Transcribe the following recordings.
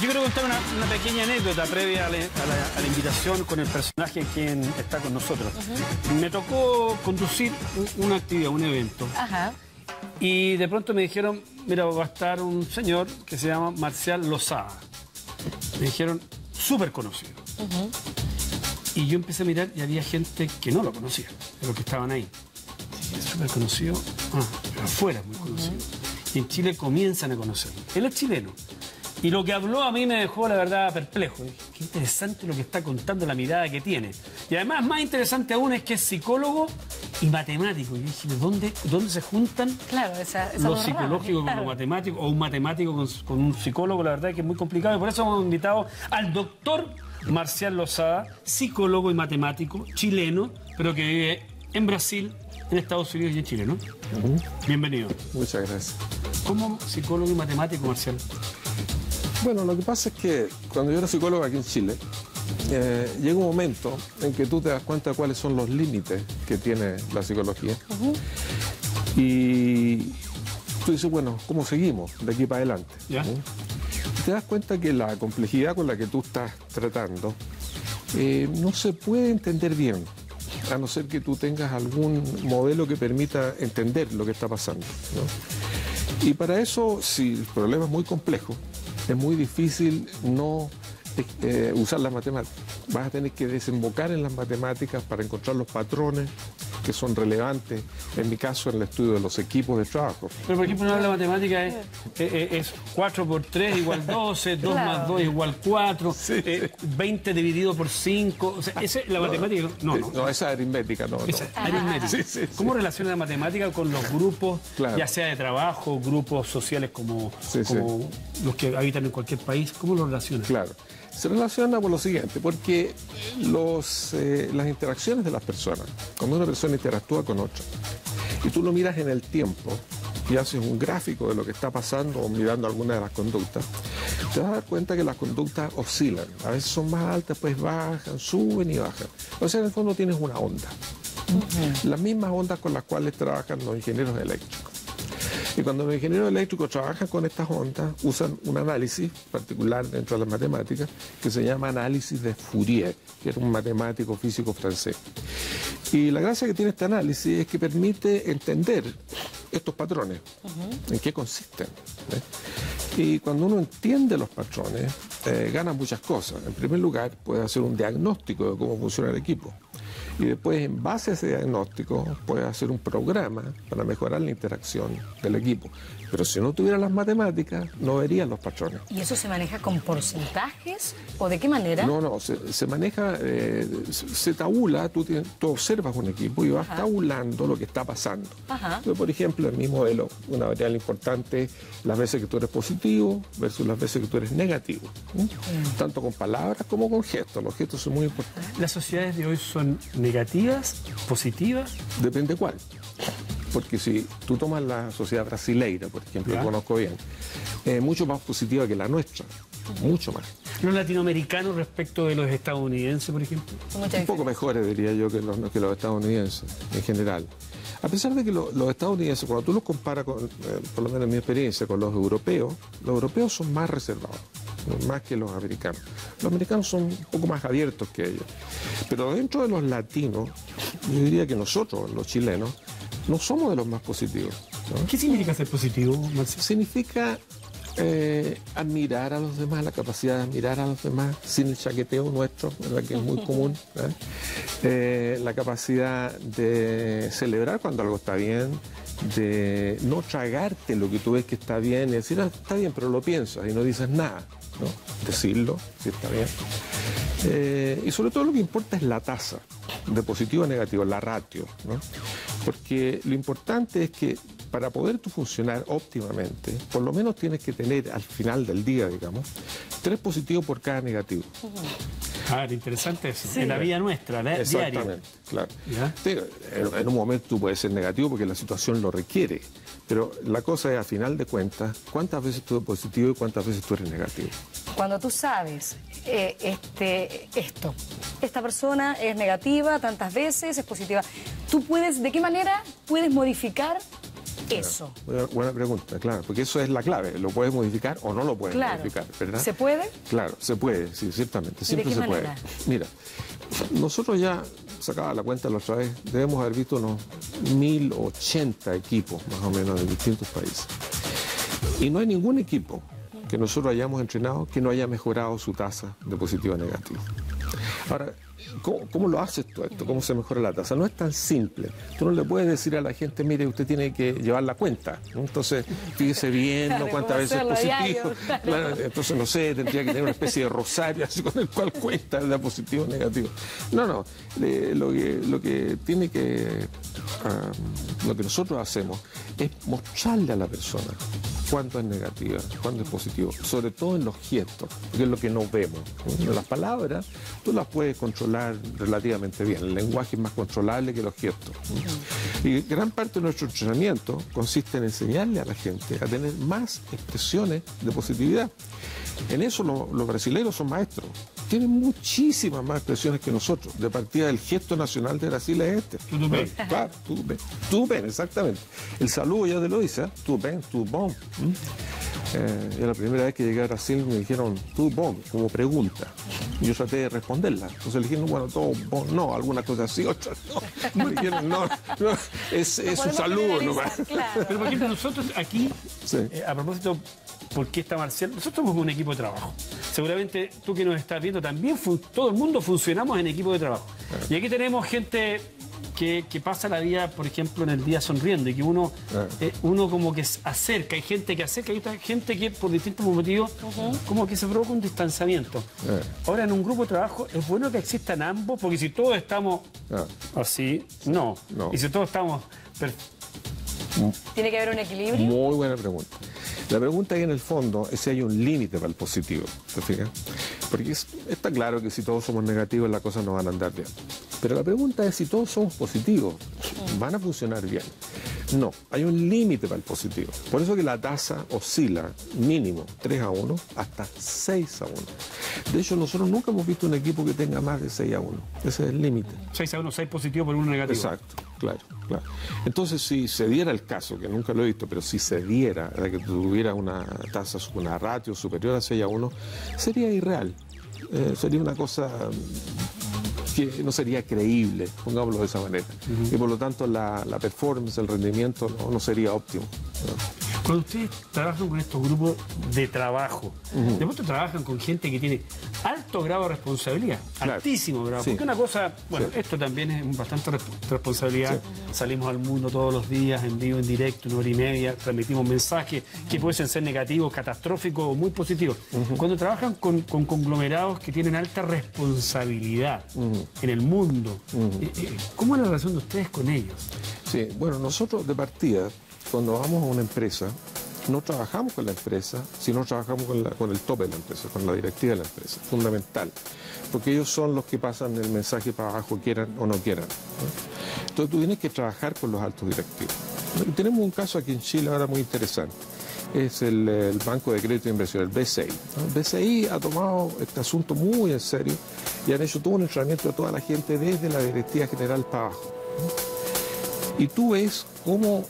Yo quiero contar una pequeña anécdota previa a la invitación con el personaje quien está con nosotros. Me tocó conducir una actividad, un evento. Ajá. Y de pronto me dijeron, mira, va a estar un señor que se llama Marcial Lozada. Me dijeron, súper conocido. Y yo empecé a mirar y había gente que no lo conocía, de los que estaban ahí. Es súper conocido, pero afuera es muy conocido. Y en Chile comienzan a conocerlo. Él es chileno. Y lo que habló a mí me dejó, la verdad, perplejo. Dije, qué interesante lo que está contando, la mirada que tiene. Y además, más interesante aún es que es psicólogo y matemático. Y yo dije, ¿dónde se juntan lo psicológico con lo matemático? O un matemático con un psicólogo, la verdad es que es muy complicado. Y por eso hemos invitado al doctor Marcial Lozada, psicólogo y matemático, chileno, pero que vive en Brasil, en Estados Unidos y en Chile, ¿no? Bienvenido. Muchas gracias. ¿Cómo psicólogo y matemático, Marcial? Bueno, lo que pasa es que cuando yo era psicólogo aquí en Chile, llega un momento en que tú te das cuenta de cuáles son los límites que tiene la psicología. Y tú dices, bueno, ¿cómo seguimos de aquí para adelante? ¿Ya? Y te das cuenta que la complejidad con la que tú estás tratando no se puede entender bien, a no ser que tú tengas algún modelo que permita entender lo que está pasando, ¿no? Y para eso, si el problema es muy complejo, es muy difícil no usar las matemáticas. Vas a tener que desembocar en las matemáticas para encontrar los patrones que son relevantes, en mi caso, en el estudio de los equipos de trabajo. Pero, por ejemplo, la matemática es 4 por 3 igual 12, 2 más 2 igual 4, 20 dividido por 5. O sea, esa es la matemática. No, esa es aritmética, no. Esa es aritmética. ¿Cómo relaciona la matemática con los grupos, ya sea de trabajo, grupos sociales como los que habitan en cualquier país? ¿Cómo lo relaciona? Claro. Se relaciona por lo siguiente, porque las interacciones de las personas, cuando una persona interactúa con otra, y tú lo miras en el tiempo y haces un gráfico de lo que está pasando o mirando alguna de las conductas, te vas a dar cuenta que las conductas oscilan. A veces son más altas, pues bajan, suben y bajan. O sea, en el fondo tienes una onda. Las mismas ondas con las cuales trabajan los ingenieros eléctricos. Y cuando los ingenieros eléctricos trabajan con estas ondas, usan un análisis particular dentro de las matemáticas que se llama análisis de Fourier, que era un matemático físico francés. Y la gracia que tiene este análisis es que permite entender estos patrones, en qué consisten. Y cuando uno entiende los patrones, gana muchas cosas. En primer lugar, puede hacer un diagnóstico de cómo funciona el equipo. Y después, en base a ese diagnóstico, puede hacer un programa para mejorar la interacción del equipo. Pero si no tuviera las matemáticas, no verían los patrones. ¿Y eso se maneja con porcentajes o de qué manera? No, se maneja, se tabula, tú observas un equipo y vas tabulando lo que está pasando. Entonces, por ejemplo, en mi modelo, una variable importante es las veces que tú eres positivo versus las veces que tú eres negativo. Tanto con palabras como con gestos. Los gestos son muy importantes. ¿Las sociedades de hoy son negativas, positivas? Depende cuál. Porque si tú tomas la sociedad brasileira, por ejemplo, que conozco bien, es mucho más positiva que la nuestra, mucho más. ¿Los latinoamericanos respecto de los estadounidenses, por ejemplo? Un poco mejores, diría yo, que los estadounidenses en general. A pesar de que los estadounidenses, cuando tú los comparas, por lo menos en mi experiencia, con los europeos son más reservados, más que los americanos. Los americanos son un poco más abiertos que ellos. Pero dentro de los latinos, yo diría que nosotros, los chilenos, no somos de los más positivos, ¿no? ¿Qué significa ser positivo, Marcial? Significa admirar a los demás, la capacidad de admirar a los demás sin el chaqueteo nuestro, ¿verdad? Que es muy común, la capacidad de celebrar cuando algo está bien, de no tragarte lo que tú ves que está bien y decir, está bien, pero lo piensas y no dices nada, ¿no? Decirlo, si está bien. Y sobre todo lo que importa es la tasa de positivo a negativo, la ratio, ¿no? Porque lo importante es que para poder tú funcionar óptimamente, por lo menos tienes que tener al final del día, digamos, 3 positivos por cada negativo. Interesante eso. En la vida nuestra, diaria. Exactamente, claro. En un momento tú puedes ser negativo porque la situación lo requiere, pero la cosa es, a final de cuentas, cuántas veces tú eres positivo y cuántas veces tú eres negativo. Cuando tú sabes esta persona es negativa tantas veces, es positiva, ¿tú puedes, de qué manera puedes modificar eso? Buena pregunta, claro, porque eso es la clave. Lo puedes modificar o no lo puedes modificar, ¿verdad? ¿Se puede? Claro, se puede, sí, ciertamente. Siempre ¿De qué se puede. manera? Mira, nosotros ya, sacaba la cuenta la otra vez, debemos haber visto unos 1080 equipos, más o menos, de distintos países. Y no hay ningún equipo que nosotros hayamos entrenado que no haya mejorado su tasa de positivo a negativo. Ahora, ¿cómo lo haces tú esto? ¿Cómo se mejora la tasa? No es tan simple. Tú no le puedes decir a la gente, mire, usted tiene que llevar la cuenta, ¿no? Entonces, fíjese bien, ¿no? Cuántas veces es positivo. Claro, entonces, no sé, tendría que tener una especie de rosario así con el cual cuenta la positivo o negativo. No. Lo que tiene que... lo que nosotros hacemos es mostrarle a la persona cuándo es negativa, cuándo es positivo, sobre todo en los gestos, que es lo que no vemos. Las palabras tú las puedes controlar relativamente bien, el lenguaje es más controlable que los gestos. Y gran parte de nuestro entrenamiento consiste en enseñarle a la gente a tener más expresiones de positividad. En eso los brasileños son maestros. Tienen muchísimas más expresiones que nosotros. De partida, el gesto nacional de Brasil es este. Tudo bem. Claro, tudo bem. Tudo bem, exactamente. El saludo ya te lo dice, ¿eh? Tudo bem, tudo bom. Yo la primera vez que llegué a Brasil me dijeron tudo bom, como pregunta. Yo traté de responderla. Entonces le dijeron, bueno, todo bom, no, alguna cosa así, otra no. Me dijeron, no, es un saludo nomás. Claro. Pero por ejemplo, nosotros aquí, Sí. a propósito, ¿por qué está Marcial? Nosotros somos un equipo de trabajo. Seguramente tú que nos estás viendo también, todo el mundo funcionamos en equipo de trabajo. Y aquí tenemos gente que pasa la vida, por ejemplo, en el día sonriendo y que uno como que acerca, hay gente que acerca, hay otra gente que por distintos motivos como que se provoca un distanciamiento. Ahora, en un grupo de trabajo es bueno que existan ambos, porque si todos estamos así, no. Y si todos estamos... ¿Tiene que haber un equilibrio? Muy buena pregunta. La pregunta ahí en el fondo es si hay un límite para el positivo, ¿te fijas? Porque está claro que si todos somos negativos las cosas no van a andar bien. Pero la pregunta es si todos somos positivos, ¿van a funcionar bien? No, hay un límite para el positivo. Por eso que la tasa oscila mínimo 3-1 hasta 6-1. De hecho, nosotros nunca hemos visto un equipo que tenga más de 6-1. Ese es el límite. 6-1, 6 positivo por 1 negativo. Exacto, claro. Entonces, si se diera el caso, que nunca lo he visto, pero si se diera de que tuviera una tasa, una ratio superior a 6-1, sería irreal. Sería una cosa que no sería creíble, pongámoslo de esa manera. Y por lo tanto la performance, el rendimiento no sería óptimo. Cuando ustedes trabajan con estos grupos de trabajo, de pronto trabajan con gente que tiene alto grado de responsabilidad, claro, altísimo grado. Sí. Porque una cosa, bueno, Sí. esto también es bastante responsabilidad. Sí. Salimos al mundo todos los días, en vivo, en directo, 1 hora y media, transmitimos mensajes que pueden ser negativos, catastróficos o muy positivos. Cuando trabajan con conglomerados que tienen alta responsabilidad en el mundo, ¿cómo es la relación de ustedes con ellos? Sí, bueno, nosotros de partida, cuando vamos a una empresa, no trabajamos con la empresa, sino trabajamos con el tope de la empresa, con la directiva de la empresa, fundamental, porque ellos son los que pasan el mensaje para abajo, quieran o no quieran, ¿no? Entonces tú tienes que trabajar con los altos directivos. Tenemos un caso aquí en Chile ahora muy interesante, es el Banco de Crédito e Inversión, el BCI, ¿no? El BCI ha tomado este asunto muy en serio y han hecho todo un entrenamiento de toda la gente desde la directiva general para abajo, ¿no? Y tú ves cómo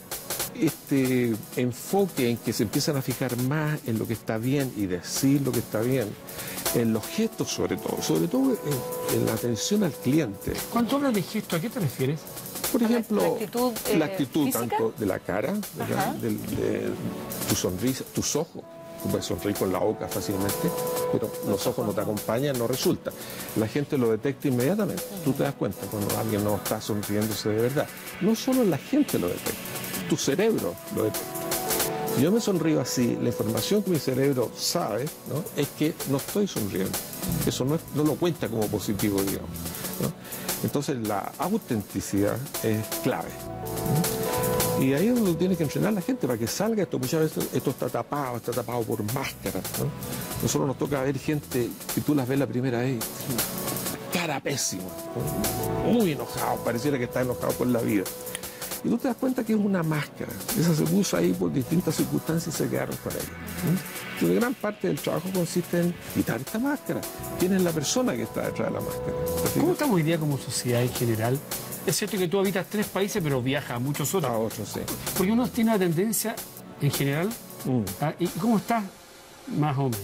este enfoque en que se empiezan a fijar más en lo que está bien y decir lo que está bien, en los gestos sobre todo en la atención al cliente. Cuando hablas de gesto, ¿a qué te refieres? Por ejemplo, la actitud física, tanto de la cara, de tu sonrisa, tus ojos. Tú puedes sonreír con la boca fácilmente, pero los ojos no te acompañan, no resulta. La gente lo detecta inmediatamente. Tú te das cuenta cuando alguien no está sonriéndose de verdad. No solo la gente lo detecta, tu cerebro lo detecta. Si yo me sonrío así, la información que mi cerebro sabe, ¿no?, es que no estoy sonriendo. Eso no lo cuenta como positivo, digamos, ¿no? Entonces la autenticidad es clave, ¿no? Y ahí es donde tiene que entrenar la gente para que salga esto. Muchas veces esto está tapado por máscaras, ¿no? Nosotros nos toca ver gente que tú las ves la primera vez, cara pésima, ¿no?, muy enojado, pareciera que está enojado por la vida. Y tú te das cuenta que es una máscara. Esa se puso ahí por distintas circunstancias y se quedaron con ella, ¿no? Entonces, gran parte del trabajo consiste en quitar esta máscara. ¿Quién es la persona que está detrás de la máscara? ¿Cómo estamos hoy día como sociedad en general Es cierto que tú habitas 3 países, pero viajas a muchos otros. A otros, sí. Porque uno tiene la tendencia, en general, ¿y cómo está? Más o menos.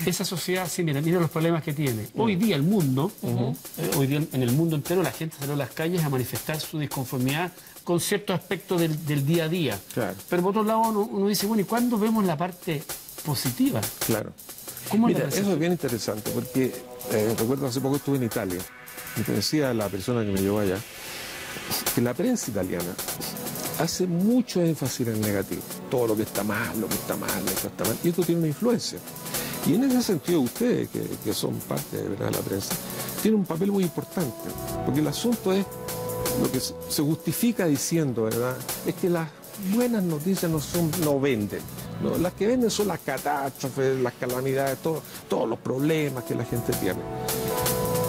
Esa sociedad, sí, mira los problemas que tiene. Hoy día el mundo, hoy día en el mundo entero la gente salió a las calles a manifestar su disconformidad con ciertos aspectos del día a día. Claro. Pero por otro lado uno dice, bueno, ¿y cuándo vemos la parte positiva? Claro. ¿Cómo Mira, lo ves? eso es bien interesante porque recuerdo hace poco estuve en Italia y te decía la persona que me llevó allá que la prensa italiana hace mucho énfasis en el negativo. Todo lo que está mal, lo que está mal, lo que está mal. Y esto tiene una influencia. Y en ese sentido ustedes, que son parte de verdad de la prensa, tienen un papel muy importante. Porque el asunto es, lo que se justifica diciendo, ¿verdad?, es que las buenas noticias no venden. ¿No? Las que venden son las catástrofes, las calamidades, todos los problemas que la gente tiene.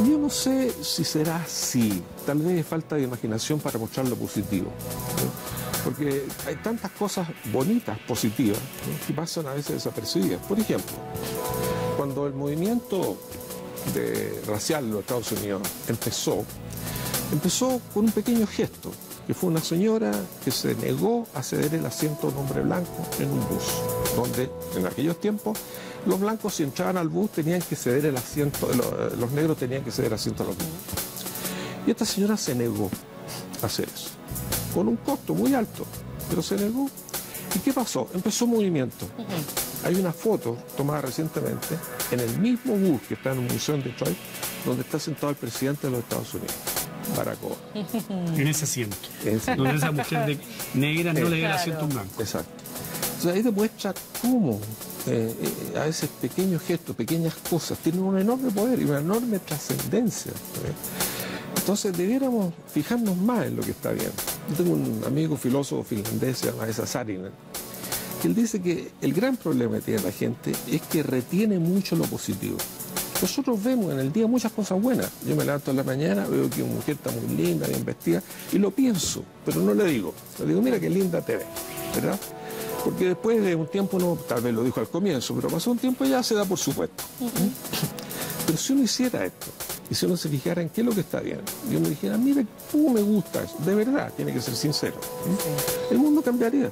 Yo no sé si será así. Tal vez es falta de imaginación para mostrar lo positivo, ¿no? Porque hay tantas cosas bonitas, positivas, ¿no?, que pasan a veces desapercibidas. Por ejemplo, cuando el movimiento racial de los Estados Unidos empezó con un pequeño gesto, que fue una señora que se negó a ceder el asiento a un hombre blanco en un bus, donde en aquellos tiempos los blancos, si entraban al bus, tenían que ceder el asiento, los negros tenían que ceder asiento a los blancos. Y esta señora se negó a hacer eso, con un costo muy alto, pero se negó. ¿Y qué pasó? Empezó un movimiento. Hay una foto tomada recientemente en el mismo bus que está en un museo en Detroit, donde está sentado el presidente de los Estados Unidos, Barack Obama. En ese asiento. Donde esa mujer negra no le dio el asiento a un blanco. Exacto. Entonces ahí demuestra cómo a veces pequeños gestos, pequeñas cosas, tienen un enorme poder y una enorme trascendencia. Entonces debiéramos fijarnos más en lo que está bien. Yo tengo un amigo filósofo finlandés, se llama Esa Saarinen, que él dice que el gran problema que tiene la gente es que retiene mucho lo positivo. Nosotros vemos en el día muchas cosas buenas. Yo me levanto en la mañana, veo que una mujer está muy linda, bien vestida, y lo pienso, pero no le digo. Le digo, mira qué linda te ves, ¿verdad? Porque después de un tiempo, no, tal vez lo dijo al comienzo, pero pasó un tiempo y ya se da por supuesto. Pero si uno hiciera esto, y si uno se fijara en qué es lo que está bien, y uno dijera, mira, cómo me gusta eso, de verdad, tiene que ser sincero, el mundo cambiaría.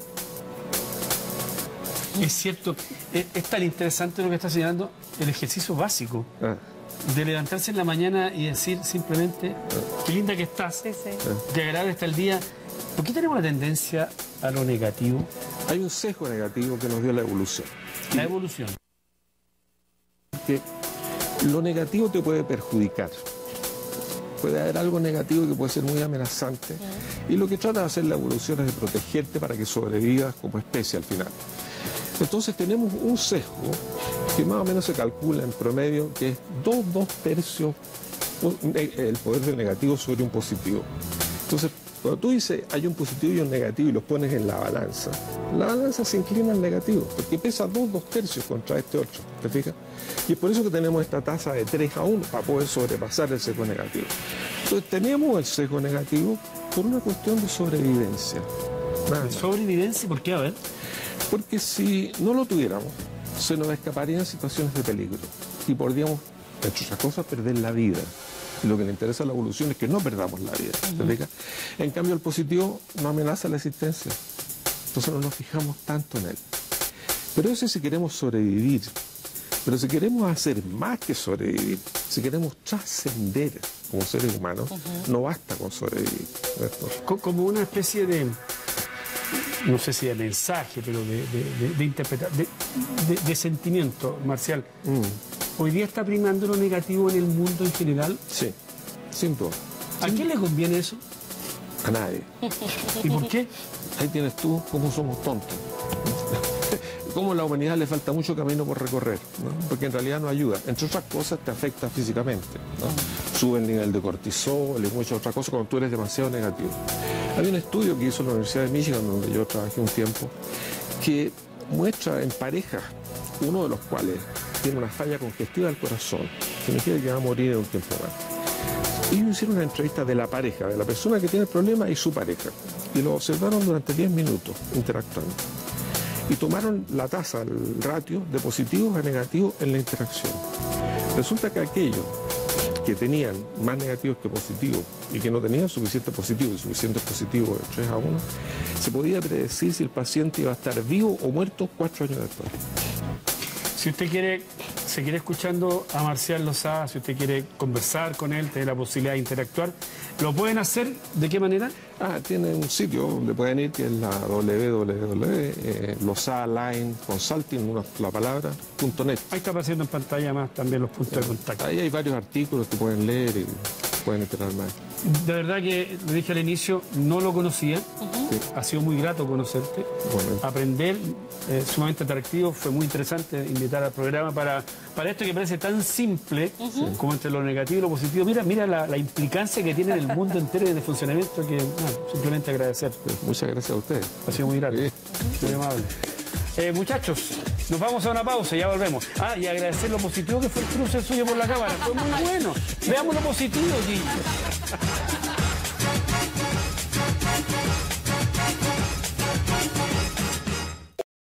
Es cierto, es tan interesante lo que está señalando, el ejercicio básico de levantarse en la mañana y decir simplemente, qué linda que estás, qué agradable está el día. ¿Por qué tenemos la tendencia a lo negativo? Hay un sesgo negativo que nos dio la evolución. La evolución. Que lo negativo te puede perjudicar. Puede haber algo negativo que puede ser muy amenazante. Y lo que trata de hacer la evolución es de protegerte para que sobrevivas como especie al final. Entonces tenemos un sesgo que más o menos se calcula en promedio que es 2 tercios el poder del negativo sobre un positivo. Entonces, cuando tú dices hay un positivo y un negativo y los pones en la balanza se inclina al negativo, porque pesa 2 tercios contra este otro, ¿te fijas? Y es por eso que tenemos esta tasa de 3-1 para poder sobrepasar el sesgo negativo. Entonces tenemos el sesgo negativo por una cuestión de sobrevivencia. ¿Sobrevivencia? ¿Por qué? A ver. Porque si no lo tuviéramos, se nos escaparían situaciones de peligro y podríamos, entre otras cosas, perder la vida. Y lo que le interesa a la evolución es que no perdamos la vida. ¿Te fijas? En cambio, el positivo no amenaza la existencia. Entonces no nos fijamos tanto en él. Pero eso es si queremos sobrevivir. Pero si queremos hacer más que sobrevivir, si queremos trascender como seres humanos, no basta con sobrevivir. Como una especie de, no sé si de mensaje, pero de interpretar, de sentimiento, Marcial. ¿Hoy día está primando lo negativo en el mundo en general? Sí, sin duda. ¿A quién le conviene eso? A nadie. ¿Y por qué? Ahí tienes tú cómo somos tontos. Cómo a la humanidad le falta mucho camino por recorrer, ¿no? Porque en realidad no ayuda. Entre otras cosas te afecta físicamente, ¿no? Sube el nivel de cortisol y muchas otras cosas cuando tú eres demasiado negativo. Hay un estudio que hizo la Universidad de Michigan, donde yo trabajé un tiempo, que muestra en parejas, uno de los cuales tiene una falla congestiva del corazón, significa que va a morir en un tiempo más. Ellos hicieron una entrevista de la pareja, de la persona que tiene el problema y su pareja, y lo observaron durante 10 minutos interactuando. Y tomaron la tasa, el ratio de positivos a negativos en la interacción. Resulta que aquellos que tenían más negativos que positivos y que no tenían suficiente positivo y suficiente positivo de 3 a 1, se podía predecir si el paciente iba a estar vivo o muerto 4 años después. Si usted quiere seguir escuchando a Marcial Lozada, si usted quiere conversar con él, tener la posibilidad de interactuar, ¿lo pueden hacer? ¿De qué manera? Tiene un sitio donde pueden ir, que es la www.lozadaLineConsulting, Ahí está apareciendo en pantalla más también los puntos de contacto. Ahí hay varios artículos que pueden leer y pueden enterar más. De verdad que, lo dije al inicio, no lo conocía. Sí. Ha sido muy grato conocerte. Bueno. Aprender, sumamente atractivo. Fue muy interesante invitar al programa para esto que parece tan simple como entre lo negativo y lo positivo. Mira la implicancia que tiene en el mundo entero de funcionamiento, que simplemente agradecer. Muchas gracias a ustedes. Ha sido muy grato. Sí. Muy amable. Muchachos, nos vamos a una pausa y ya volvemos. Y agradecer lo positivo que fue el cruce suyo por la cámara. Fue muy bueno. Veamos lo positivo, Gillo.